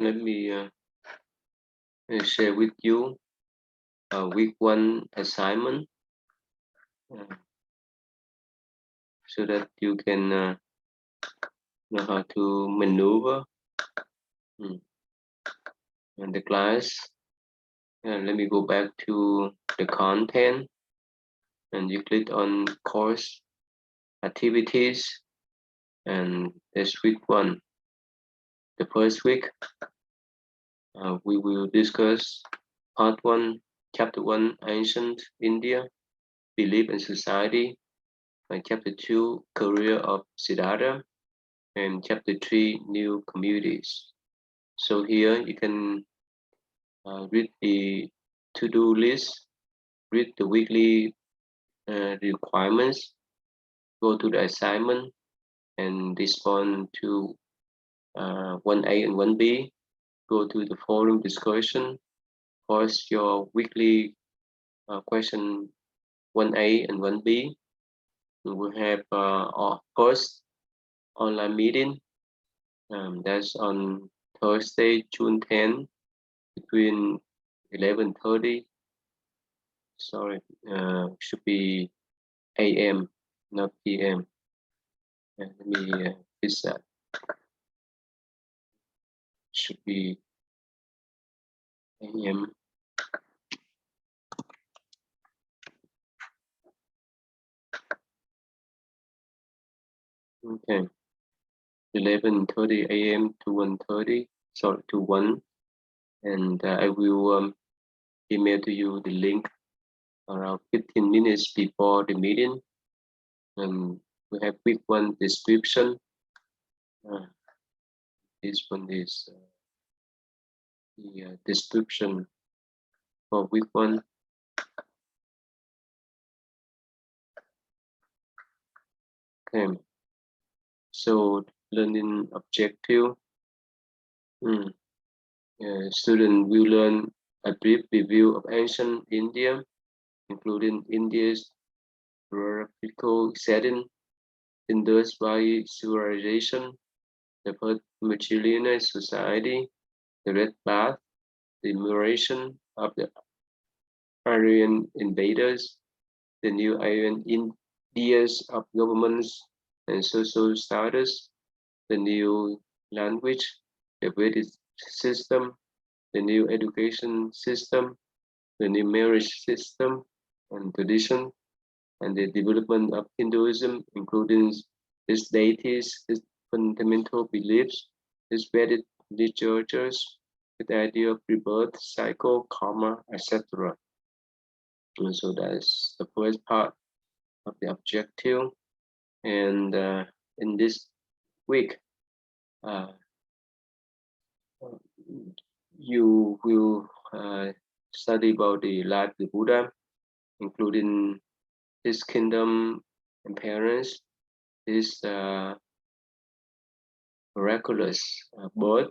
Let me share with you a week one assignment uh, so that you can know how to maneuver mm, in the class. Let me go back to the content, and you click on course activities, and this week one, the first week, we will discuss part one, chapter one, ancient India, belief and society, and chapter two, career of Siddhartha, and chapter three, new communities. So here you can read the to-do list, read the weekly requirements, go to the assignment, and respond to 1A and 1B, go to the forum discussion, post your weekly question 1A and 1B. We will have our first online meeting. That's on Thursday, June 10, between 11:30. Sorry, should be AM, not PM. Let me fix that. Should be AM. Okay, 11:30 AM to 1:30. Sorry, to 1, and I will email to you the link around 15 minutes before the meeting. And we have week one description. This one is the description for week one. Okay, so learning objective. Student will learn a brief review of ancient India, including India's geographical setting, Indus Valley civilization, the first matrilineal society, the Red Bath, the migration of the Aryan invaders, the new Aryan ideas of governments and social status, the new language, the Vedic system, the new education system, the new marriage system and tradition, and the development of Hinduism, including its deities, its fundamental beliefs, its Vedic literatures, the idea of rebirth, cycle, karma, etc. And so that's the first part of the objective. And in this week, uh, you will study about the life of the Buddha, including his kingdom and parents, his miraculous birth,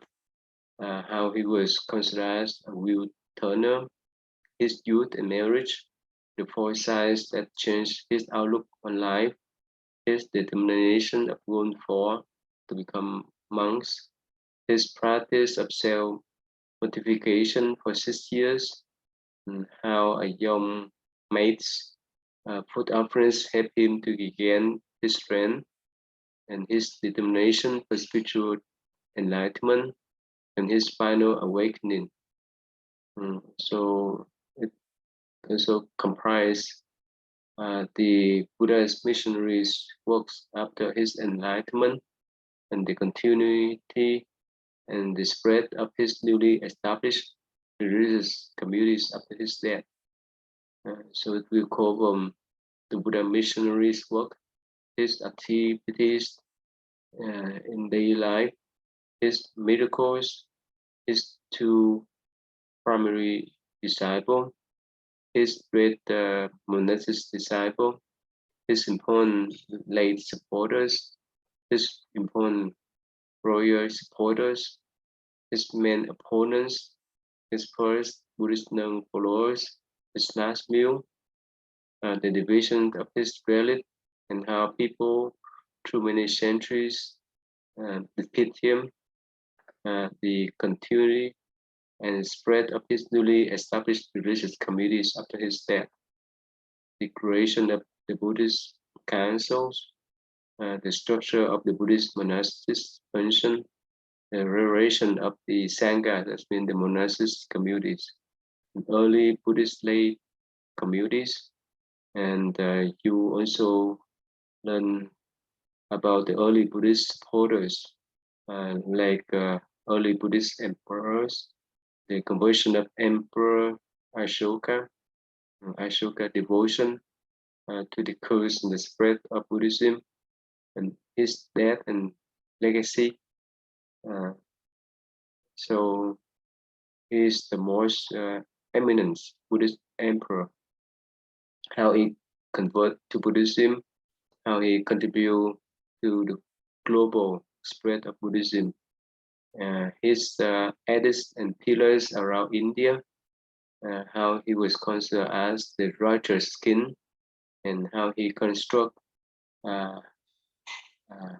how he was considered a will turner, his youth and marriage, the foresight that changed his outlook on life, his determination of going forward to become monks, his practice of self-mortification for 6 years, and how a young mate's food offerings helped him to regain his strength, and his determination for spiritual enlightenment, and his final awakening. So it also comprised the Buddha's missionaries' works after his enlightenment, and the continuity and the spread of his newly established religious communities after his death. So it will cover the Buddha missionaries' work, his activities in daily life, his miracles, his two primary disciples, his great monastic disciple, his important late supporters, his important royal supporters, his main opponents, his first Buddhist known followers, his last meal, the division of his relic, and how people through many centuries defeat him, the continuity and spread of his newly established religious communities after his death, the creation of the Buddhist councils, the structure of the Buddhist monastic pension, the restoration of the Sangha, that's been the monastic communities, early Buddhist lay communities, and you also learn about the early Buddhist supporters, like early Buddhist emperors, the conversion of Emperor Ashoka, Ashoka devotion to the cause and the spread of Buddhism, and his death and legacy. So he is the most eminent Buddhist emperor. How he convert to Buddhism, how he contribute to the global spread of Buddhism. His edicts and pillars around India, how he was considered as the righteous king, and how he construct uh, uh,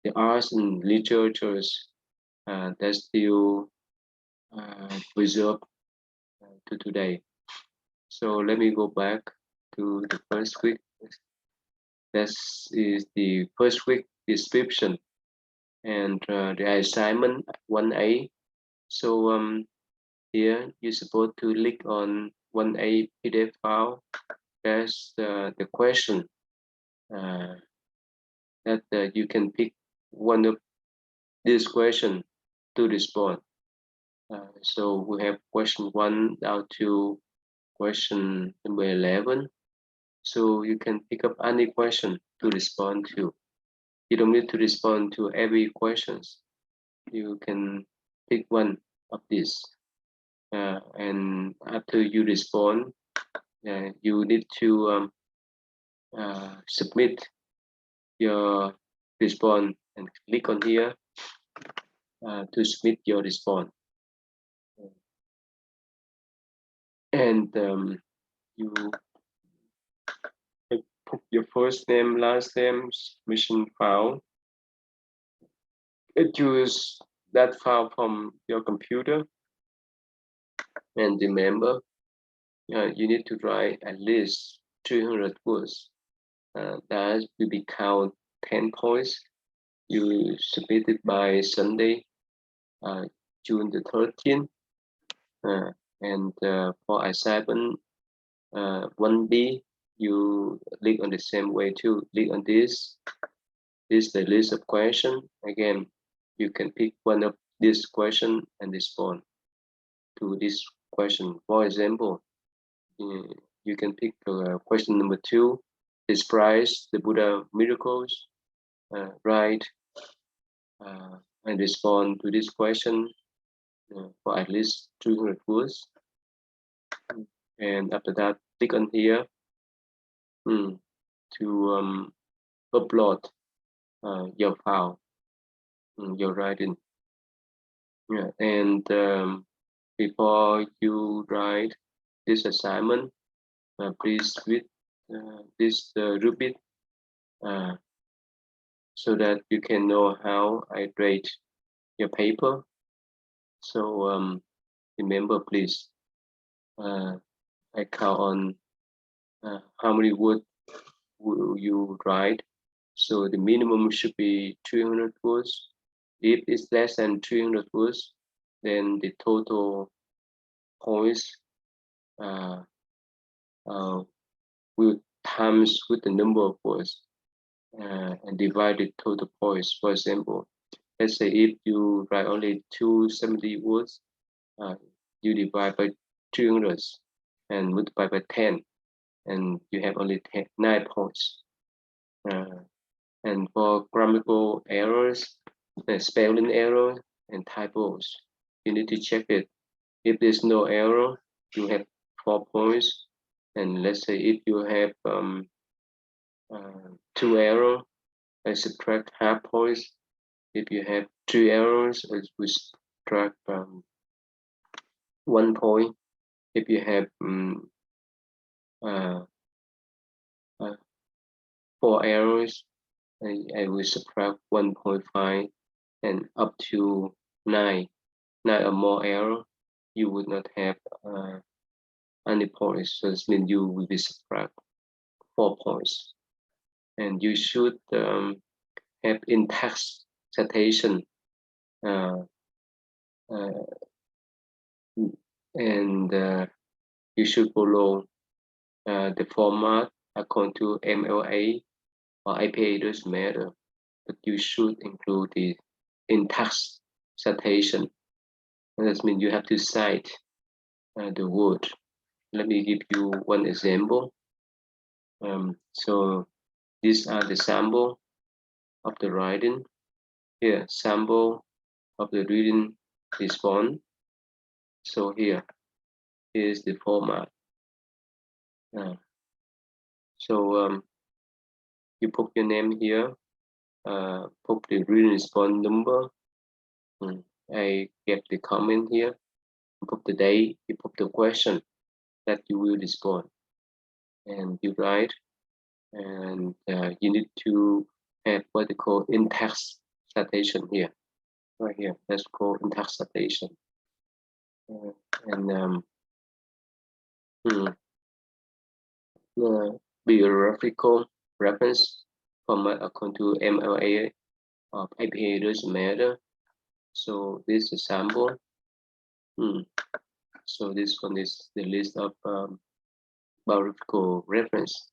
the arts and literatures that still preserved to today. So let me go back to the first week. This is the first week description and the assignment 1A. So here you're supposed to click on 1A PDF file. That's the question that you can pick one of this question to respond. So we have question 1 down to question number 11. So you can pick up any question to respond to. You don't need to respond to every questions. You can pick one of these. And after you respond, you need to submit your response and click on here to submit your response. And you put your first name, last name, submission file. Choose that file from your computer, and remember, you need to write at least 300 words. That will be count 10 points. You submit it by Sunday, June the 13th. And for assignment 1B, you click on the same way too. Click on this. This is the list of questions. Again, you can pick one of this question and respond to this question. For example, you can pick question number 2. Describe the Buddha miracles. Write and respond to this question for at least 200 words. And after that, click on here to upload your file, your writing. Yeah, and before you write this assignment, please read this rubric so that you can know how I rate your paper. So remember, please, I count on how many words will you write. So the minimum should be 300 words. If it's less than 300 words, then the total points will times with the number of words and divide the total points. For example, let's say if you write only 270 words, you divide by 300 and multiply by 10, and you have only 9 points. And for grammatical errors, spelling error, and typos, you need to check it. If there's no error, you have 4 points. And let's say if you have 2 errors, I subtract half points. If you have 3 errors, we subtract 1 point. If you have 4 errors, I will subtract 1.5, and up to nine or more error, you would not have any points. So this means you will be subtract 4 points. And you should have in-text citation uh, and you should follow the format according to MLA or IPA, doesn't matter, but you should include the in-text citation. And that means you have to cite the word. Let me give you one example. So these are the sample of the writing. Here, sample of the reading response. So here is the format. So you put your name here, put the reading response number. I get the comment here. You put the date, you put the question that you will respond, and you write. And you need to have what they call in-text citation here, right here. That's called in-text citation. Biographical reference format according to MLA of IPA doesn't matter. So this is sample. So this one is the list of biographical reference.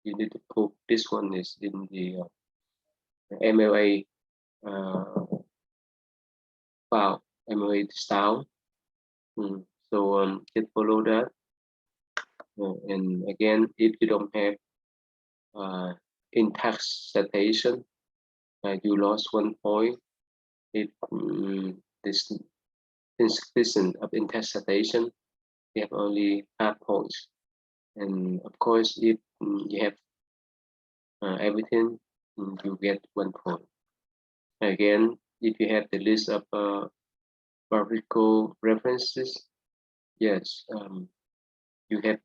You need to put this one is in the MLA file, MLA style. So just follow that. And again, if you don't have in-text citation, you lost 1 point. If this insufficient of in-text citation, you have only half points. And of course, if you have everything, you get 1 point. Again, if you have the list of biographical references, yes, you have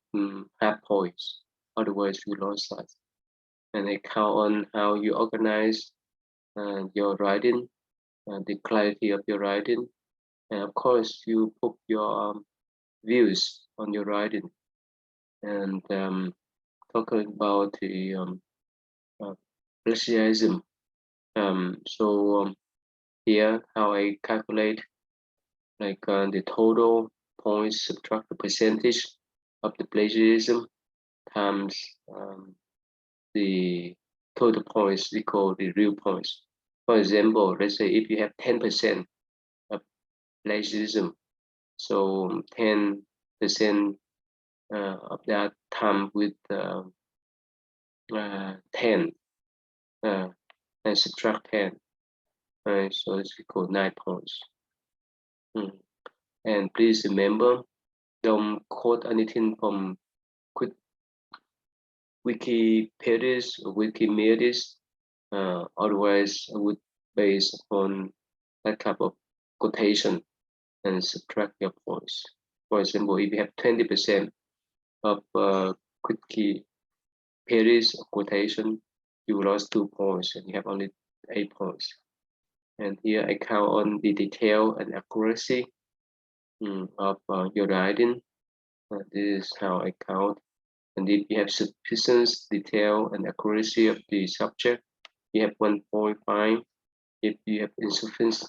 half points. Otherwise, you lost that. And I count on how you organize your writing, the clarity of your writing, and of course, you put your views on your writing. And talking about the plagiarism. So here, how I calculate like the total points, subtract the percentage of the plagiarism times the total points equal the real points. For example, let's say if you have 10% of plagiarism, so 10% of that time with 10 and subtract 10, so it's equal 9 points. And please remember, don't quote anything from Wikipedia or Wikimedia. Otherwise, I would base upon that type of quotation and subtract your points. For example, if you have 20% of Wikipedia quotation, you lost 2 points and you have only 8 points. And here I count on the detail and accuracy of your writing. This is how I count. And if you have sufficient detail and accuracy of the subject, you have 1.5. If you have insufficient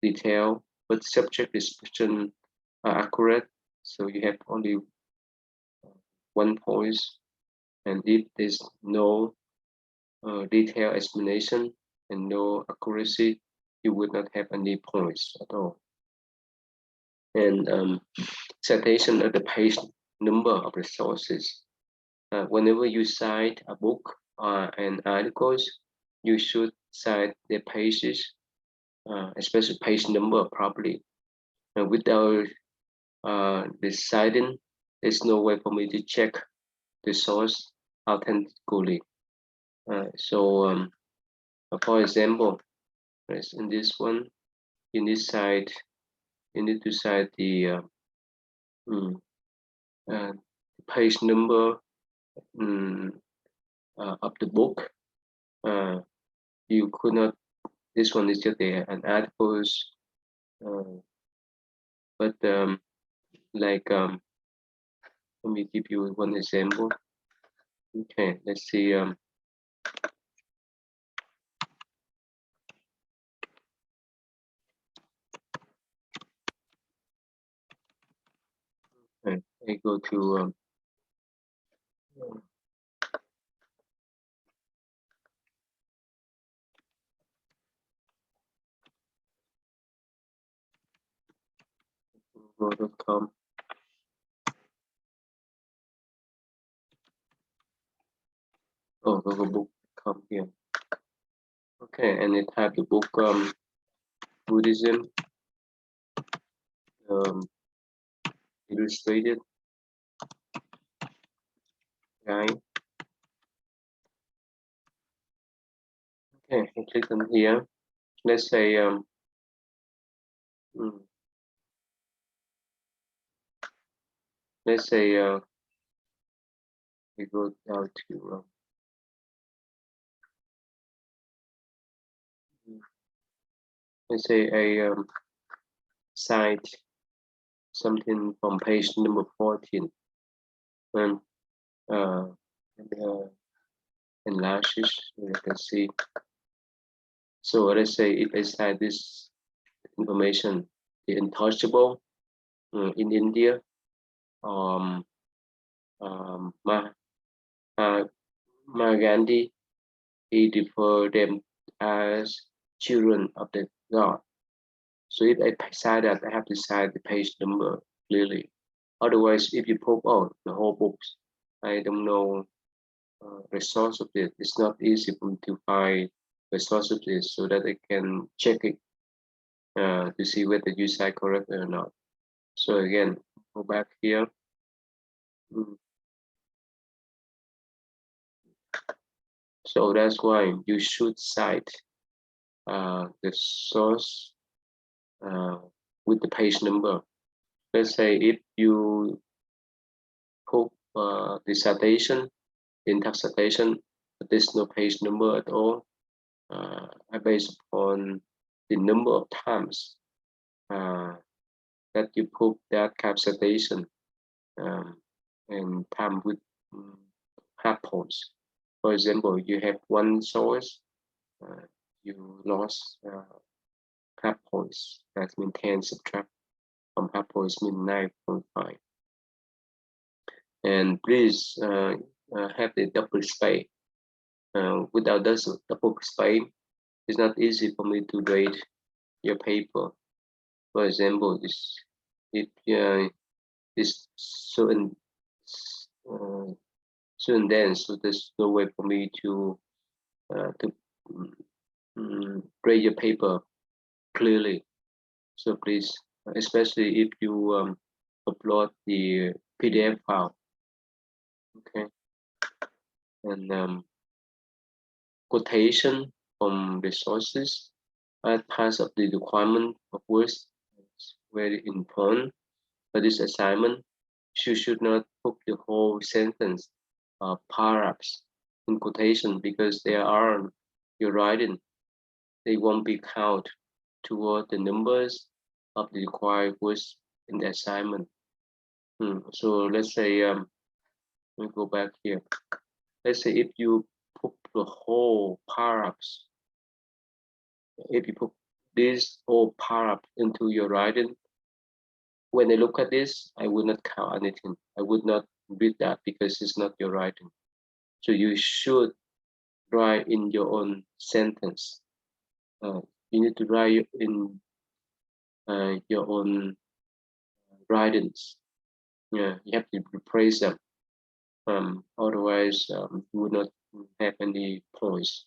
detail, but subject description are accurate, so you have only 1 point. And if there's no detailed explanation and no accuracy, you would not have any points at all. And citation of the page number of the sources. Whenever you cite a book and articles, you should cite the pages, especially page number properly. And without the citing, there's no way for me to check the source authentically. So for example, in this one, you need to cite the page number of the book. You could not. This one is just an articles But like let me give you one example. Okay, let's see. I go to google.com. Oh, googlebook.com here. Okay, and it have the book Buddhism um, illustrated guide. Okay, I click on here. Let's say mm, let's say we go down to let's say a site something from page number 14 and uh, and, enlarges you can see. So let's say if I cite this information, the untouchable in India, um, um, Mahatma Gandhi, he referred them as children of the God. So if I cite that, I have to cite the page number clearly. Otherwise, if you pop out the whole books, I don't know resource of it. It's not easy for me to find resource of this so that I can check it to see whether you cite correctly or not. So again, go back here. Mm. So that's why you should cite the source with the page number. Let's say if you put the citation, in-text citation, but there's no page number at all. I base upon the number of times that you put that cap citation and time with half points. For example, you have one source, you lost half points. That means 10 subtract from half points means 9.5. And please have the double space. Without this double space, it's not easy for me to grade your paper. For example, if is certain certain dense, so there's no way for me to grade your paper clearly. So please, especially if you upload the PDF file, okay, and quotation from resources are part of the requirement of words. It's very important for this assignment. You should not put the whole sentence or paragraphs in quotation because they are your writing. They won't be counted toward the numbers of the required words in the assignment. So let's say we go back here. Let's say if you put the whole paragraphs, if you put this whole paragraph into your writing, when I look at this, I would not count anything. I would not read that because it's not your writing. So you should write in your own sentence. You need to write in your own writings. Yeah, you have to replace them. Otherwise, you would not have any points.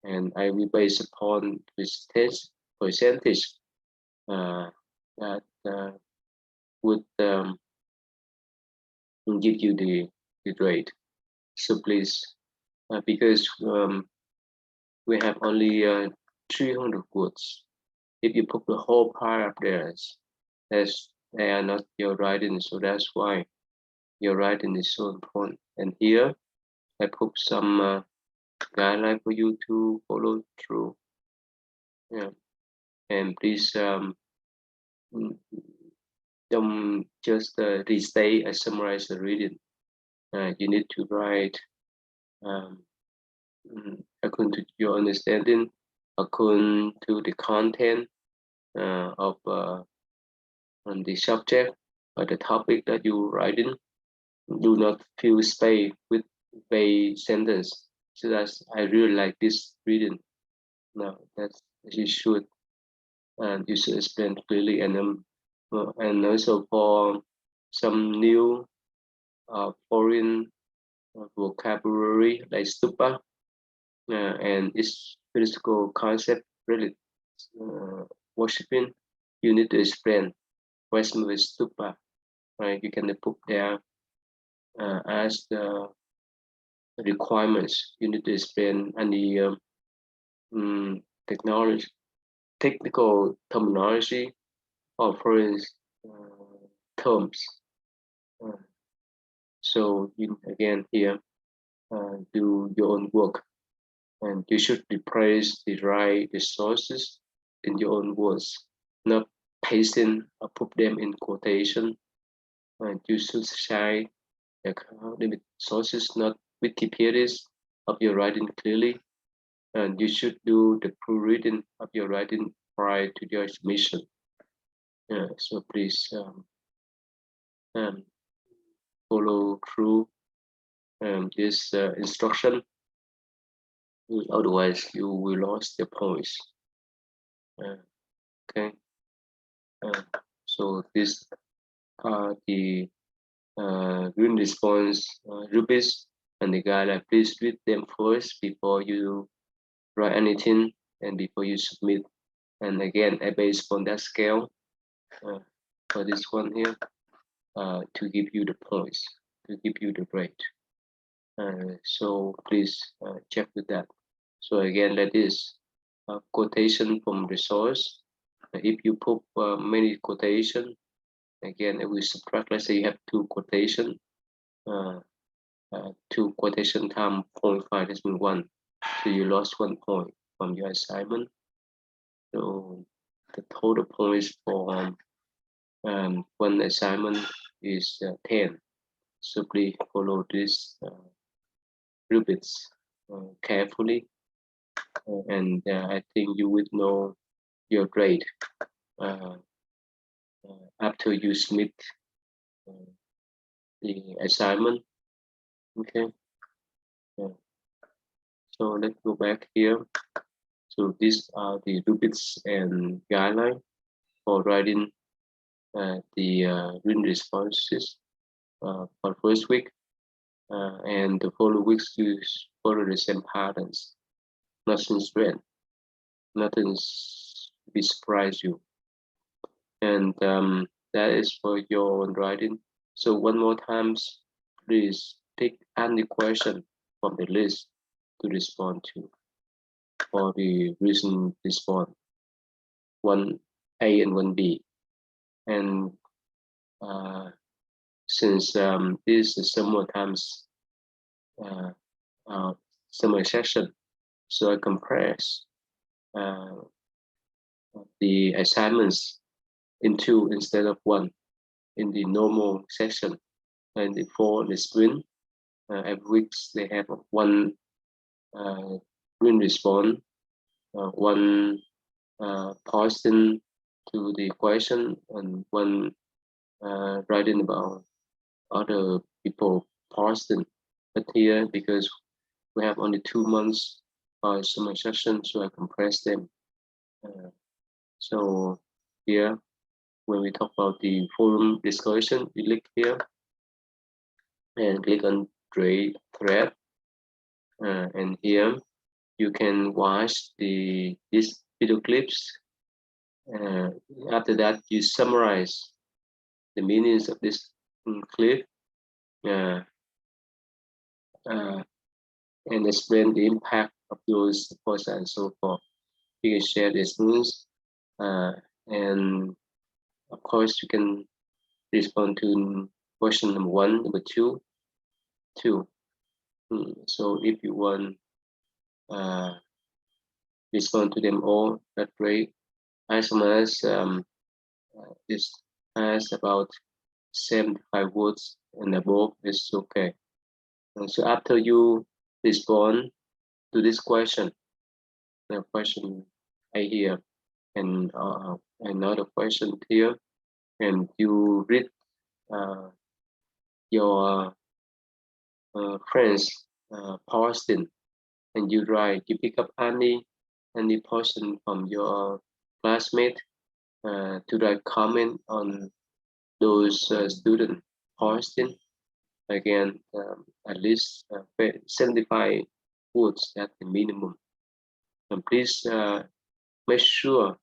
And I will base upon this test percentage that would give you the grade. So please, because we have only 300 words. If you put the whole paragraph there, they are not your writing, so that's why your writing is so important. And here I put some guideline for you to follow through. Yeah, and please mm, don't just restate and summarize the reading. You need to write according to your understanding, according to the content of the subject or the topic that you writing. Do not fill space with vague sentence. So that's I really like this reading. Now that's you should you should explain clearly and also for some new foreign vocabulary like stupa and its physical concept really worshiping. You need to explain Vaishnava stupa. Right, you can put there as the requirements. You need to explain any technology, technical terminology, or foreign terms. So you again here do your own work, and you should replace the right resources in your own words, not pasting or put them in quotation. And you should cite the academic sources, not Wikipedias of your writing clearly. And you should do the proofreading of your writing prior to your submission. So please follow through this instruction. Otherwise, you will lose the points. Okay. So this are the written response rubrics and the guideline. Please read them first before you write anything and before you submit. And again, based on that scale for this one here to give you the points, to give you the grade. So please check with that. So again, that is quotation from the source. If you put many quotation, again, it will subtract. Let's say you have two quotation, two quotation time 0.5, that's mean 1. So you lost 1 point from your assignment. So the total points for one assignment is 10. So please follow this rubrics carefully, and I think you would know your grade after you submit the assignment. Okay. So let's go back here. So these are the rubrics and guidelines for writing the written responses for first week, and the following weeks you follow the same patterns. Nothing strange, nothing be surprise you, and that is for your own writing. So one more time, please pick any question from the list to respond to for the recent response 1A and 1B. And since this is sometimes summer session, so I compress the assignments in 2 instead of 1 in the normal session. And for the sprint, every week they have 1 written response, 1 posting to the question, and 1 writing about other people posting. But here, because we have only 2 months summer session, so I compress them. So here, when we talk about the forum discussion, you click here and click on create thread, and here you can watch these video clips. After that, you summarize the meanings of this clip and explain the impact of those posts and so forth. You can share the experience, and of course you can respond to question number 1, number 2. So if you want respond to them all, that's great. As long as is has about 75 words and above is okay. So after you respond to this question, the question I hear and another question here, and you read your friends posting, and you pick up any person from your classmate to write comment on those student posting. Again, at least 75 words at the minimum. And please make sure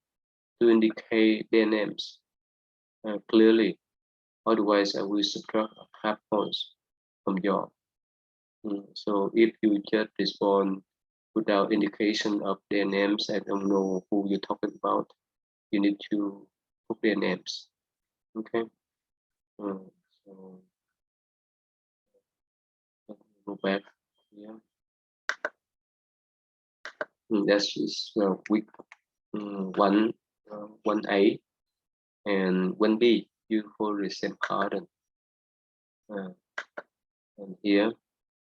to indicate their names clearly. Otherwise, I will subtract half points from your. So if you just respond without indication of their names, I don't know who you're talking about. You need to put their names. Okay. So let me go back here. That's week 1A and 1B. You hold the same pattern. And here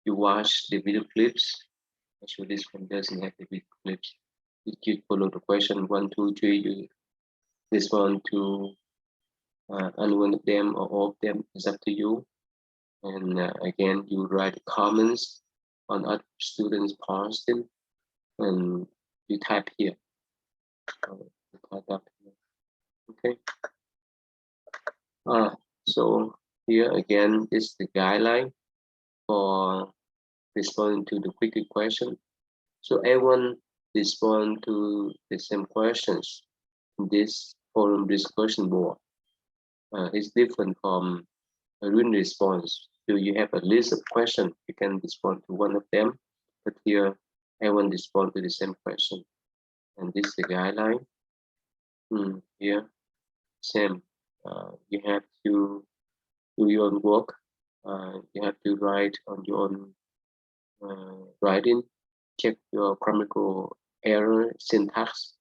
you watch the video clips. Actually, this one doesn't have the video clips. You follow the question 1, 2, 3. You respond to any one of them or all of them. Is up to you. And again, you write comments on other students' posting, and you type here. You type up here. Okay. So here again is the guideline for responding to the quick question. So everyone respond to the same questions in this forum discussion board. It's different from a written response. So you have a list of questions, you can respond to one of them, but here everyone respond to the same question. And this is the guideline. Here, same. You have to do your own work. You have to write on your own writing, check your grammatical error, syntax,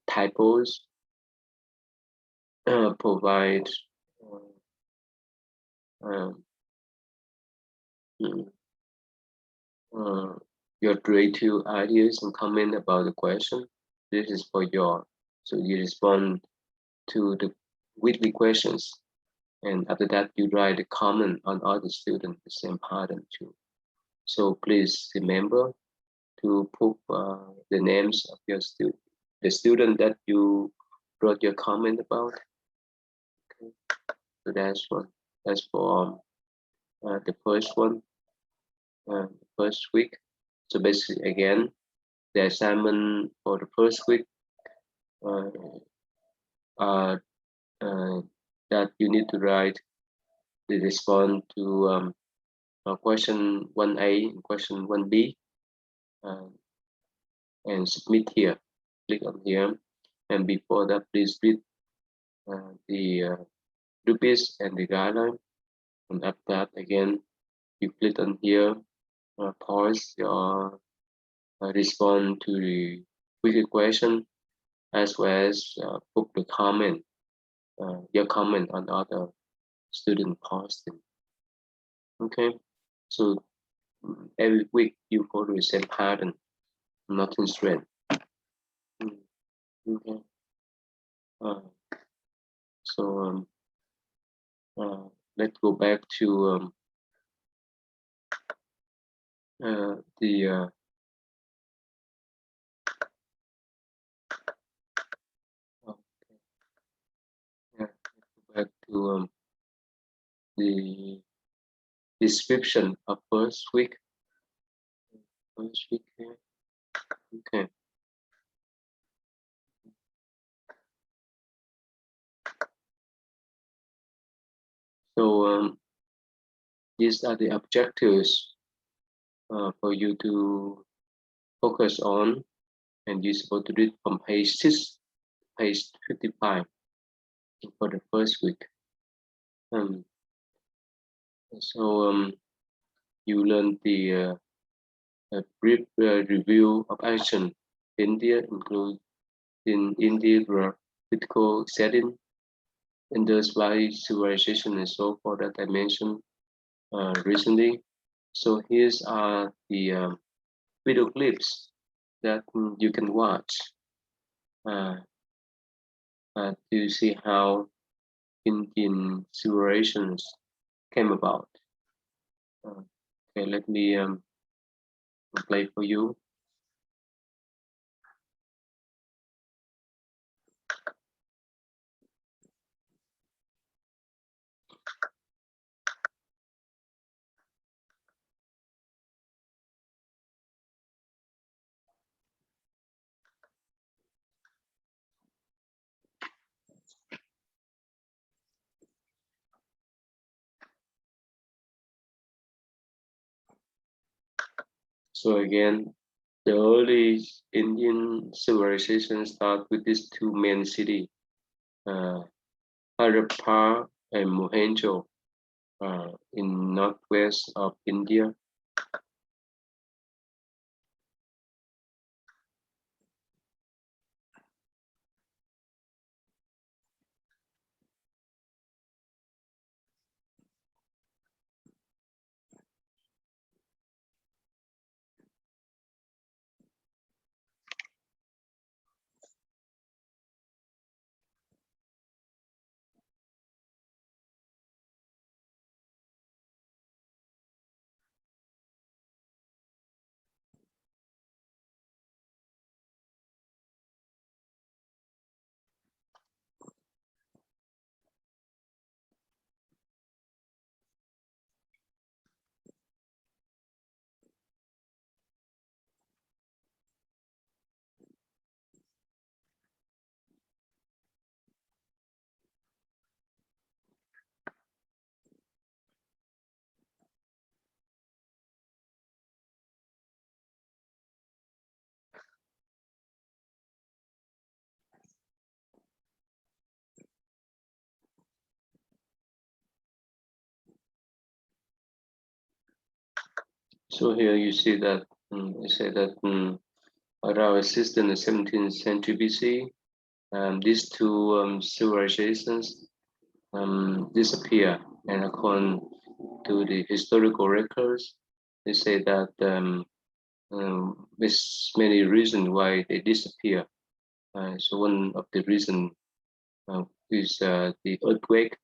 typos, provide your creative ideas and comment about the question. This is for your, so you respond to the weekly questions, and after that you write a comment on other students the same pattern too. So please remember to put the names of your the student that you wrote your comment about. Okay. So that's one. That's for the first one, first week. So basically, again, the assignment for the first week are that you need to write the response to question 1A and question 1B, and submit here. Click on here, and before that, please read the rubrics and the guideline. And after that, again, you click on here, pause your respond to the quick question, as well as put the comment, your comment on other student posting. Okay, so every week you follow the same pattern, nothing strange. Okay. So let's go back to the yeah, back to the description of first week. First week here. Okay. So these are the objectives for you to focus on, and you're supposed to read from page 6 to page 55 for the first week. So you learn the brief review of action India, include in India critical setting, Indus Valley civilization and so forth that I mentioned recently. So here's are the video clips that you can watch uh, to see how Indian civilizations came about. Okay, let me play for you. So again, the early Indian civilization start with these two main cities, uh, Harappa and Mohenjo, in northwest of India. So here you see that they say that around 16th and 17th century BC, these two civilizations disappear, and according to the historical records, they say that there's many reasons why they disappear. So one of the reasons is the earthquake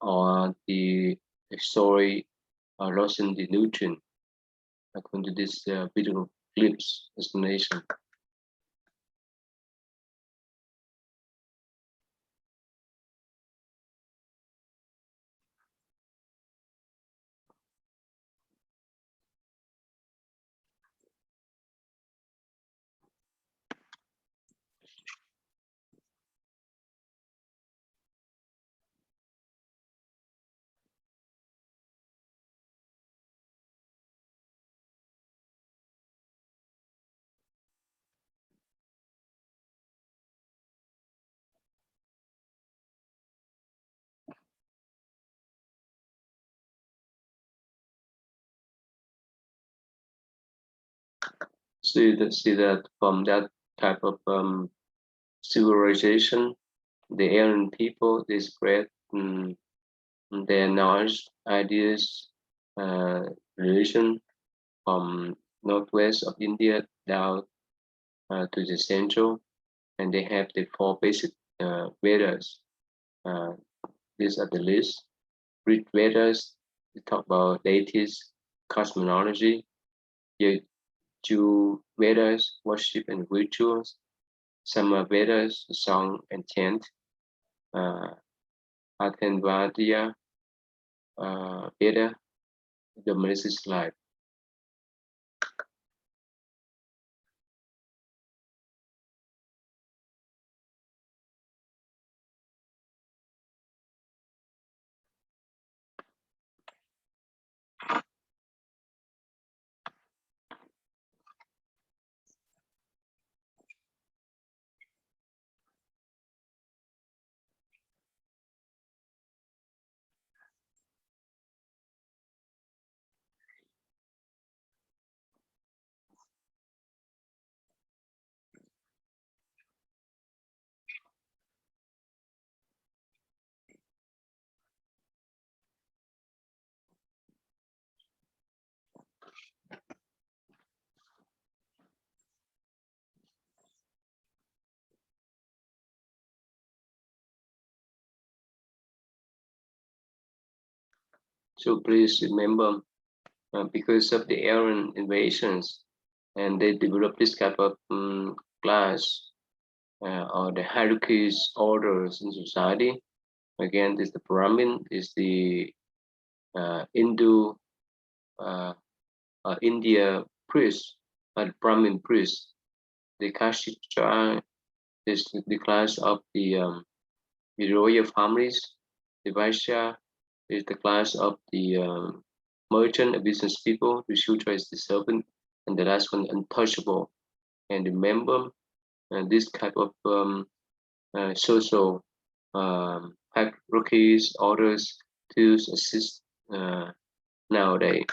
or the soil losing the nutrient, according to this video clips explanation. See that from that type of civilization, the Aryan people they spread their knowledge, ideas, uh, religion from northwest of India down to the central, and they have the four basic Vedas. Uh, these are the list. Rig Vedas, we talk about deities, cosmology. Yajur Vedas, worship and rituals. Sama Vedas, song and chant. Uh, Atharvaveda Veda, the Melis's life. So please remember, because of the Aryan invasions, and they developed this type of class or the hierarchies, orders in society. Again, this the Brahmin is the Hindu India priest, Brahmin priest. The Kashitra is the class of the royal families. The Vaishya is the class of the merchant and business people. The Shudra is the servant, and the last one untouchable. And remember, this type of social hierarchies, orders, tools assist nowadays.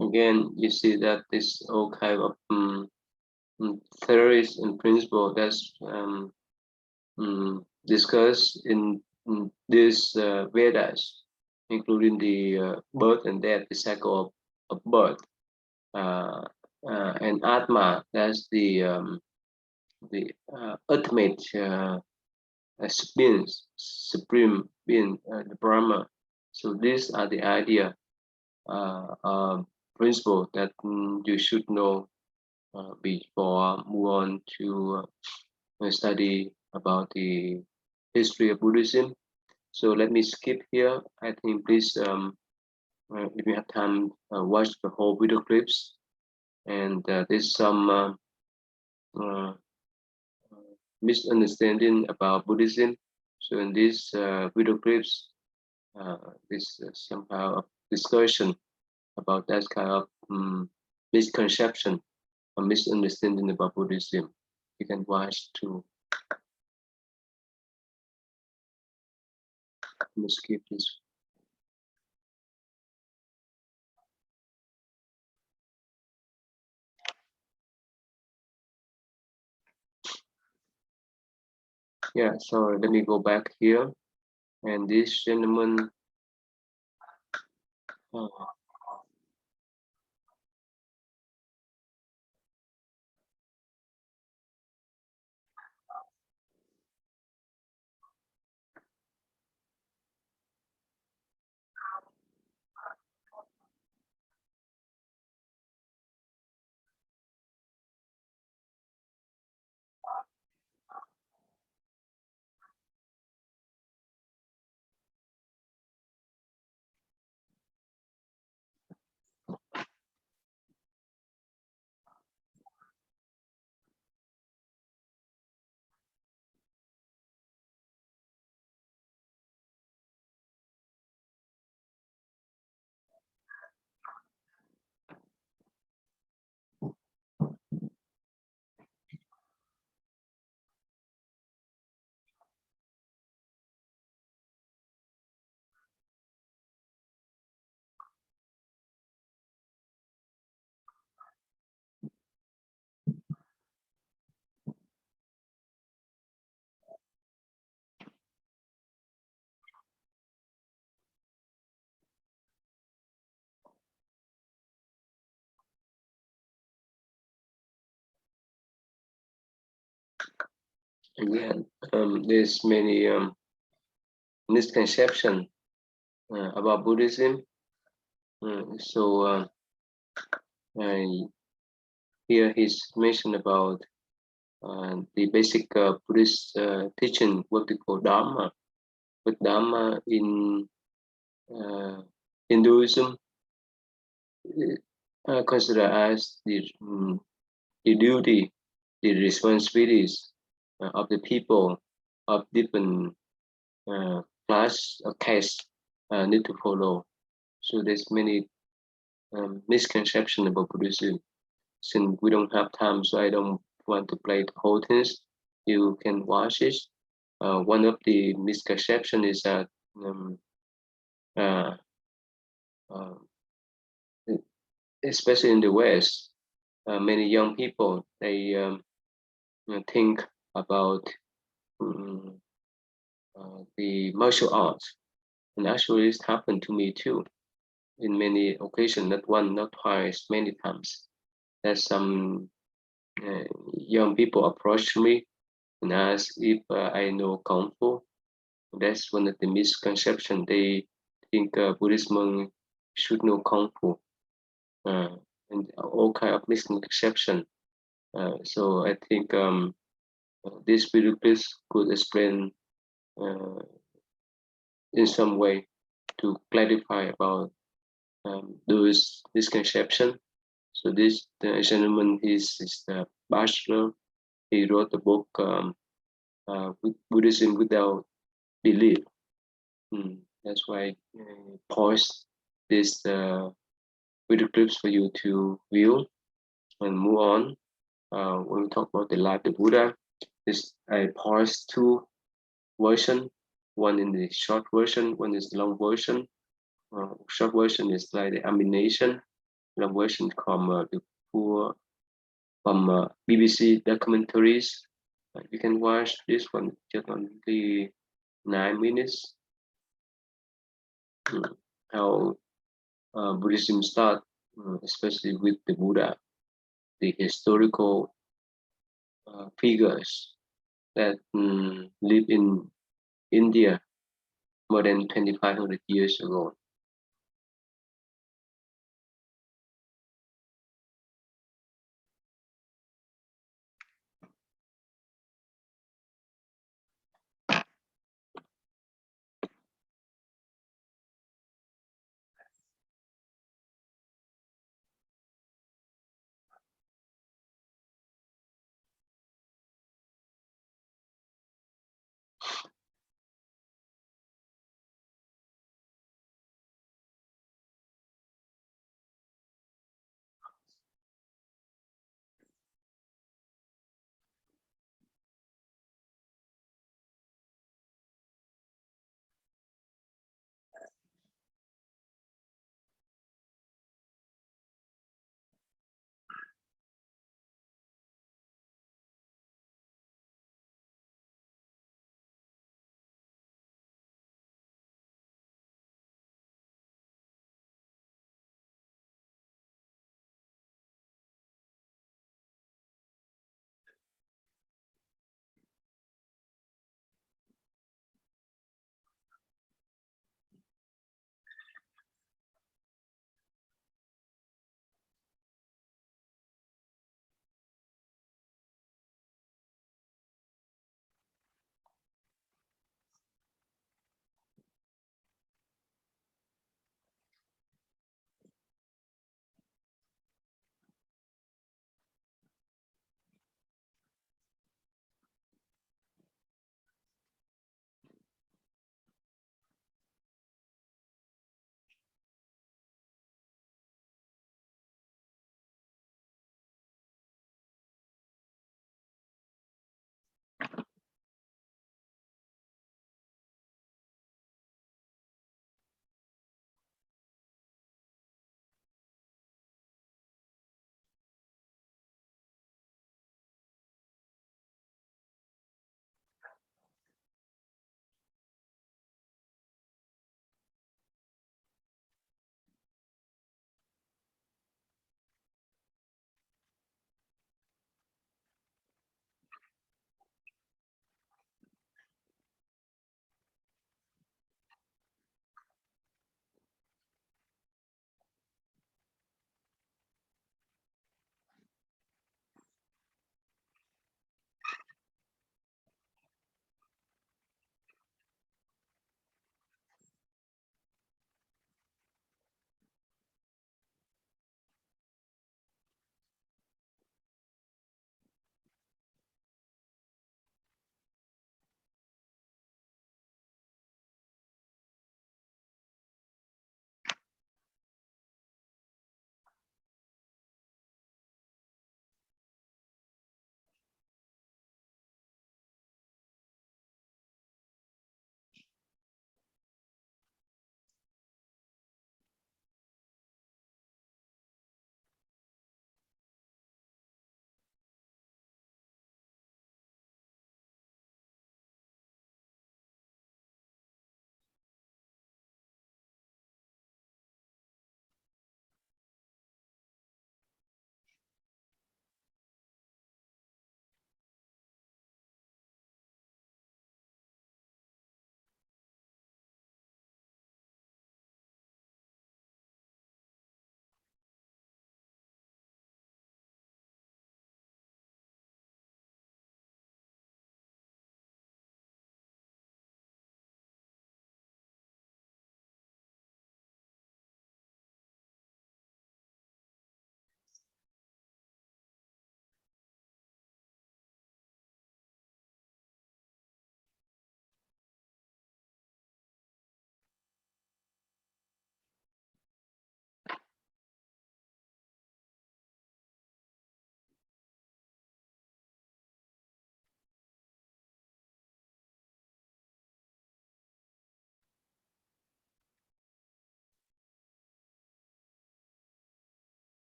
Again, you see that this all kind of theories and principle that's discussed in this Vedas, including the birth and death, the cycle of birth, uh, and Atma, that's the ultimate supreme being, the Brahma. So these are the idea, principle that you should know before move on to study about the history of Buddhism. So let me skip here. I think please, if you have time, watch the whole video clips. And there's some uh, misunderstanding about Buddhism. So in these video clips, this somehow discussion about that kind of misconception or misunderstanding about Buddhism. You can watch to skip this. Yeah, so let me go back here. And this gentleman, uh, Again, there's many misconception about Buddhism. So I here he's mentioned about the basic Buddhist teaching, what we call Dharma. But Dharma in uh, Hinduism considered as the duty, the responsibilities of the people of different class or caste need to follow. So there's many misconception about Buddhism. Since we don't have time, so I don't want to play the whole things. You can watch it. One of the misconception is that um, uh, uh, especially in the West, many young people they think about um, the martial arts, and actually it's happened to me too in many occasions, not one, not twice, many times. That some uh, young people approach me and ask if I know kung fu. That's one of the misconceptions. They think Buddhist monk should know kung fu, uh, and all kind of misconception. So I think this video please could explain uh, in some way to clarify about those misconception. So this the gentleman is the bachelor. He wrote the book Buddhism Without Belief. That's why I pause this video clips for you to view and move on. When we talk about the life of the Buddha, this I paused two version. One in the short version, one is the long version. Short version is like the animation. Long version from the poor from BBC documentaries. You can watch this one just only 9 minutes. How Buddhism start, especially with the Buddha, the historical figures that live in India more than 2,500 years ago.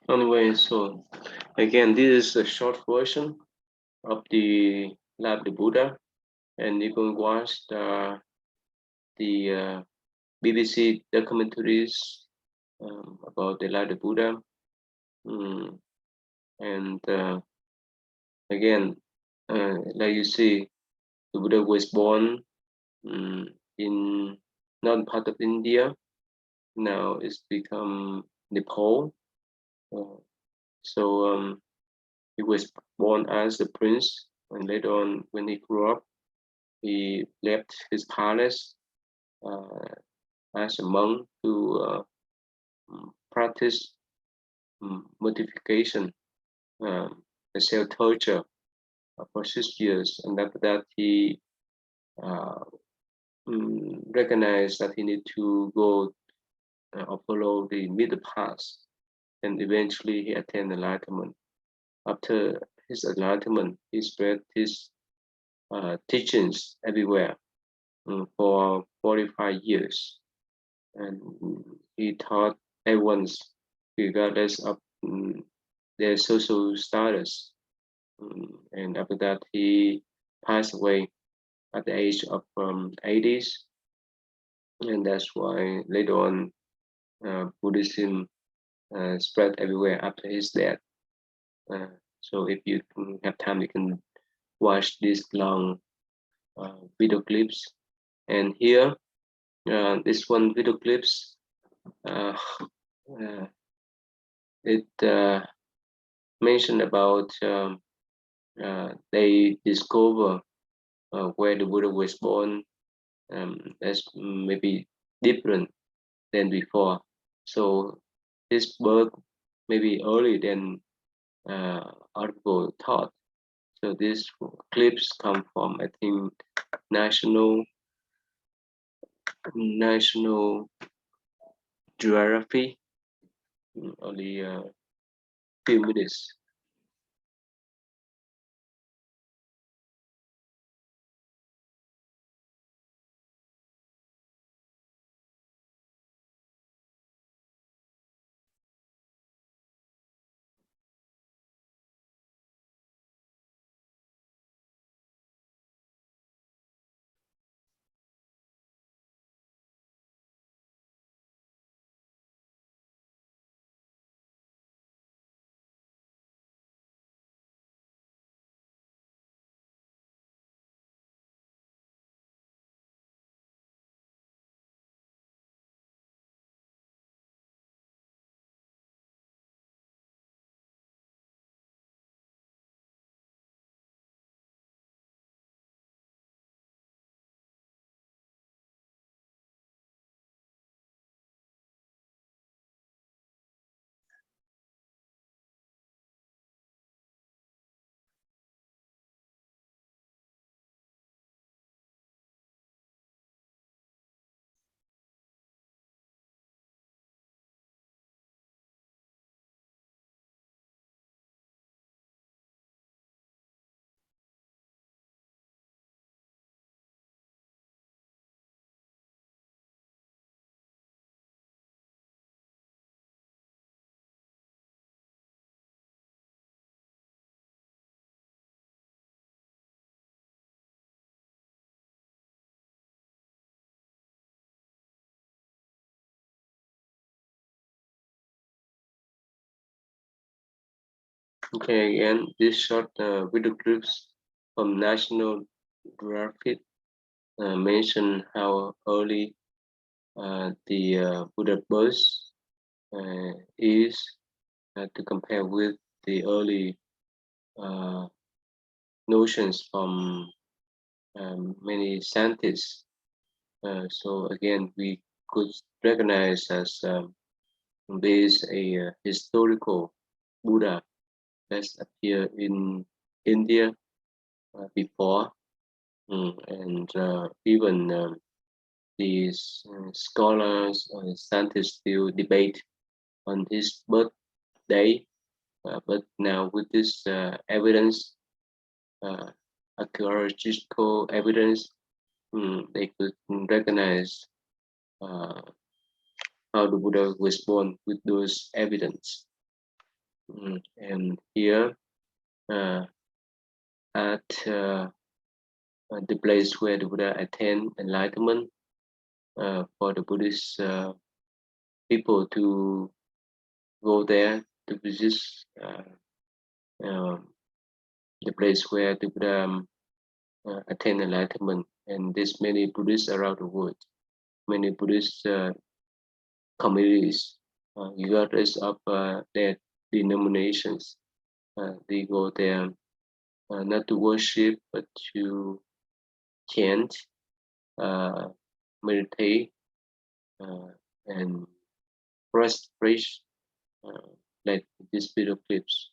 Anyway, so again, this is a short version of the Life of the Buddha, and you can watch the BBC documentaries about the Life of the Buddha. Mm, and again, like you see, the Buddha was born in northern part of India. Now it's become Nepal. Uh, so he was born as a prince, and later on, when he grew up, he left his palace uh, as a monk to practice mortification, um, self-torture for 6 years, and after that he uh, recognized that he need to go or follow the middle path, and eventually he attained enlightenment. After his enlightenment, he spread his teachings everywhere for 45 years, and he taught everyone's regardless of their social status. And after that, he passed away at the age of 80s, and that's why later on Buddhism spread everywhere after his death. So if you have time, you can watch these long video clips. And here, this one video clips, uh, uh, it mentioned about they discover where the Buddha was born. That's maybe different than before. So his birth may be early than article thought. So these clips come from, I think, National Geography. Only a few minutes. Okay, again, this short video clips from National Geographic mention how early the Buddha birth is to compare with the early uh, notions from many scientists. So again, we could recognize as this a historical Buddha that's appeared in India before, and even these scholars or scientists still debate on his birthday. But now with this evidence, uh, archaeological evidence, they could recognize uh, how the Buddha was born with those evidence. And here at the place where the Buddha attained enlightenment, for the Buddhist people to go there to visit um, the place where the Buddha attained enlightenment. And there's many Buddhists around the world, many Buddhist communities, regardless of their denominations. They go there not to worship, but to chant, meditate, and praise, uh, like these video clips.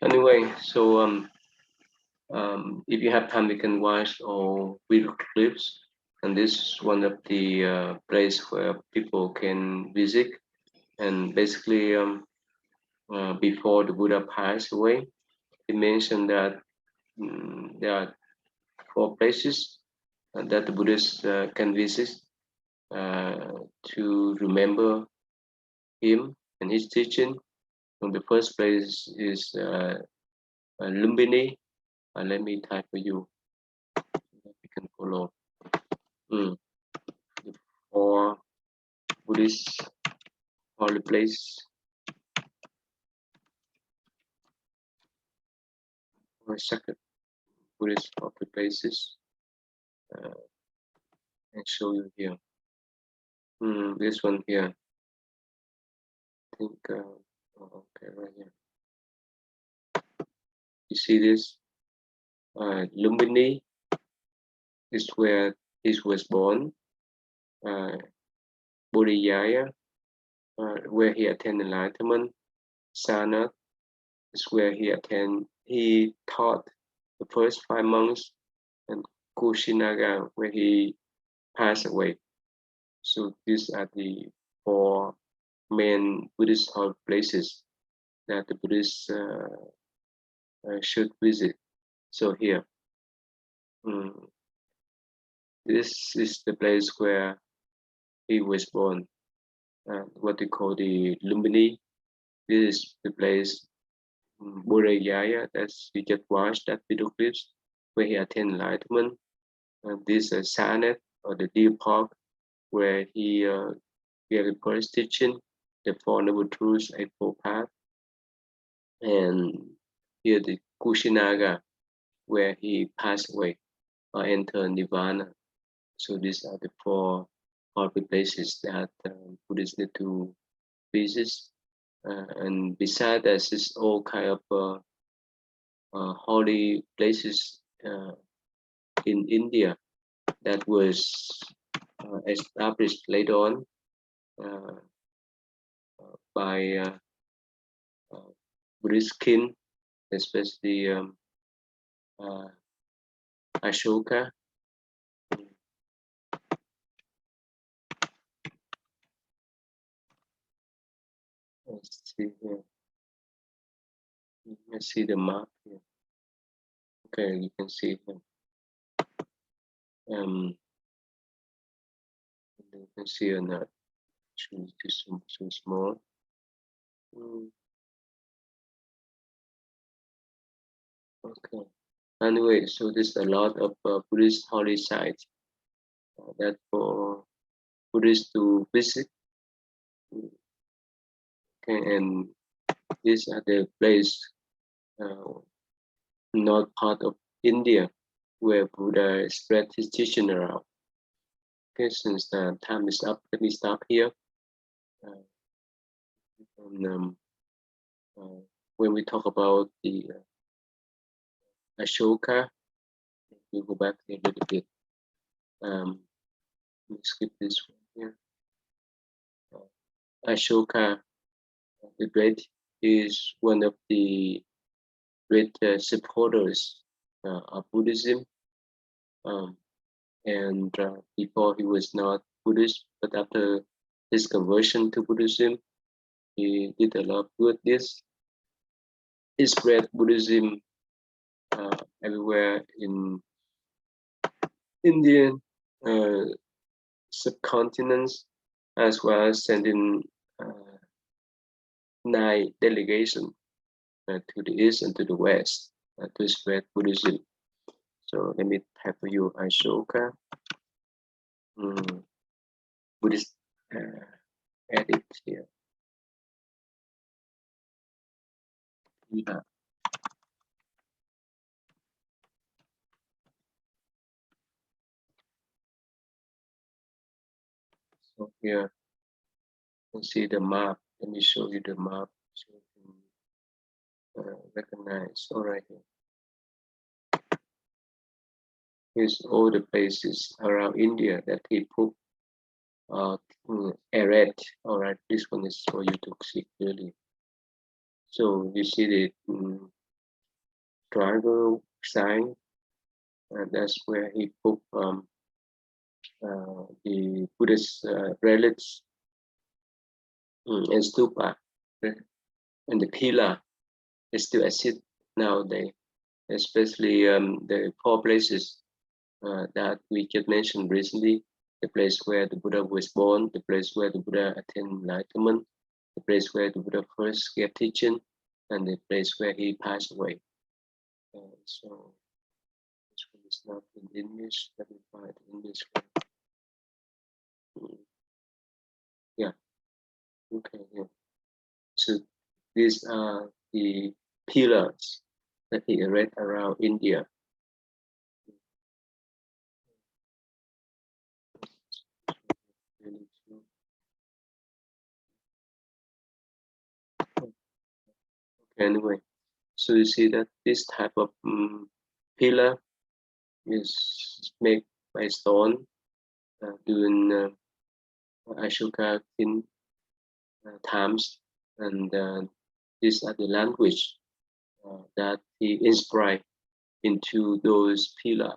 Anyway, so if you have time, you can watch or video clips. And this is one of the place where people can visit. And basically, before the Buddha passed away, he mentioned that there are four places that the Buddhists can visit to remember him and his teaching. And the first place is Lumbini. Let me type for you. You can follow. The four Buddhist holy place or sacred Buddhist holy places, and show you here. This one here. I think. Okay, right here. You see this? Lumbini is where he was born. Bodhiyaya, where he attained enlightenment. Sana is where he attained he taught the first 5 months in Kushinaga, where he passed away. So these are the 4 main Buddhist places that the Buddhists should visit. So here, this is the place where he was born, what they call the Lumbini. This is the place, Bodhayaya, that's we just watched that video clips, where he attained enlightenment. And this is Sanet, or the Deer Park, where he gave the first teaching, the Four Noble Truths, Eightfold Path. And here the Kushinaga, where he passed away or entered Nirvana. So these are the 4 holy places that Buddhists need to visit. And besides that, it's all kind of holy places in India that was established later on by Buddhist king, especially Ashoka. Let's see here. Let's see the map here. Okay, you can see here. You can see another. Choose so small. Okay. Anyway, so there's a lot of Buddhist holy sites that for Buddhists to visit. Okay, and these are the place not part of India where Buddha spread his teaching around. Okay, since the time is up, let me stop here. And when we talk about the Ashoka, we go back a little bit. Let me skip this one here. Ashoka the Great is one of the great supporters of Buddhism. And before he was not Buddhist, but after his conversion to Buddhism, he did a lot of good deeds. He spread Buddhism everywhere in Indian subcontinents, as well as sending 9 delegations to the east and to the west to spread Buddhism. So let me type for you Ashoka. Buddhist edit here. Yeah. So here you can see the map. Let me show you the map so you can recognize. All right, here's all the places around India that he put red. All right, this one is for you to see clearly. So you see the triangle sign, and that's where he put the Buddhist relics and stupa, and the pillar is still exist nowadays, especially the 4 places that we just mentioned recently: the place where the Buddha was born, the place where the Buddha attained enlightenment, the place where the Buddha first gave teaching, and the place where he passed away. So this one is not in English. Let me find in this one. Yeah. Okay. Yeah. So these are the pillars that he erected around India. Anyway, so you see that this type of pillar is made by stone during Ashoka times, and these are the language that he inscribed into those pillars.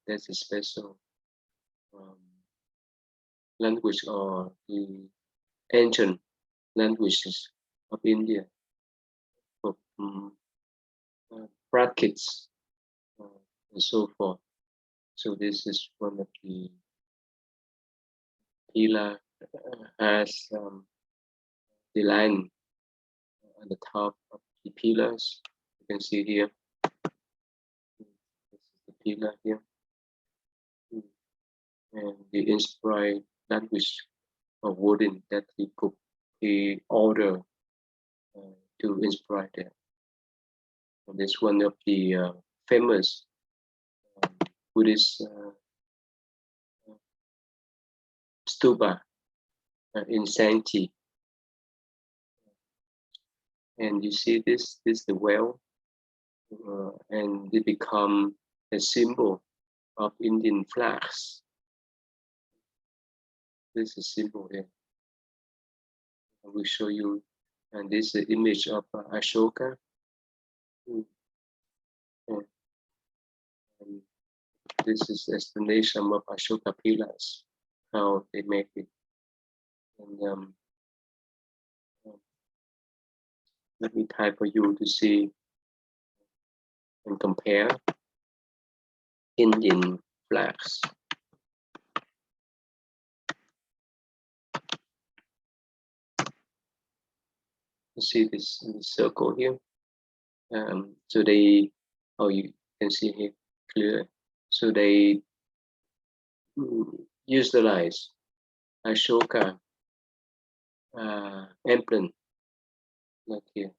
That's a special um, language or the ancient languages of India for brackets and so forth. So this is one of the pillar has the line on the top of the pillars. You can see here. This is the pillar here, and the inscribed language of wooden that he ordered to inscribe there. And this one of the famous Buddhist stupa in Santi. And you see this is the well, and it become a symbol of Indian flags. This is symbol here. I will show you, and this is the image of Ashoka. And this is explanation of Ashoka pillars, how they make it. And let me type for you to see and compare Indian flags. You see this circle here. So they, oh, you can see here clear. So they utilize Ashoka emblem, like here.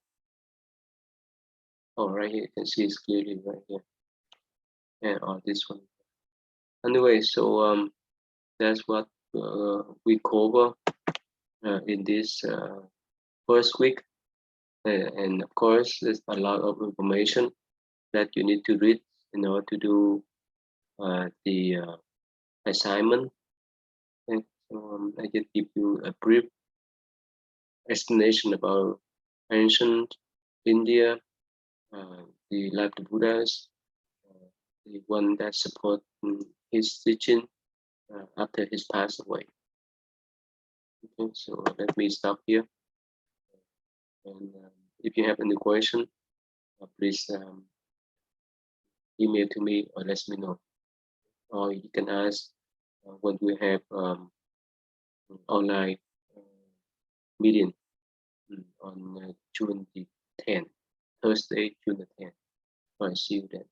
Oh, right here, you can see it's clearly right here. And on this one. Anyway, so that's what we cover in this first week. And of course, there's a lot of information that you need to read in order to do the assignment. And I just give you a brief explanation about ancient India, the life of the Buddhas, the one that support his teaching after his passed away. Okay, so let me stop here. And if you have any question, please email to me or let me know. Or you can ask when we have online meeting on June the 10th, Thursday, June the 10th. I see you then.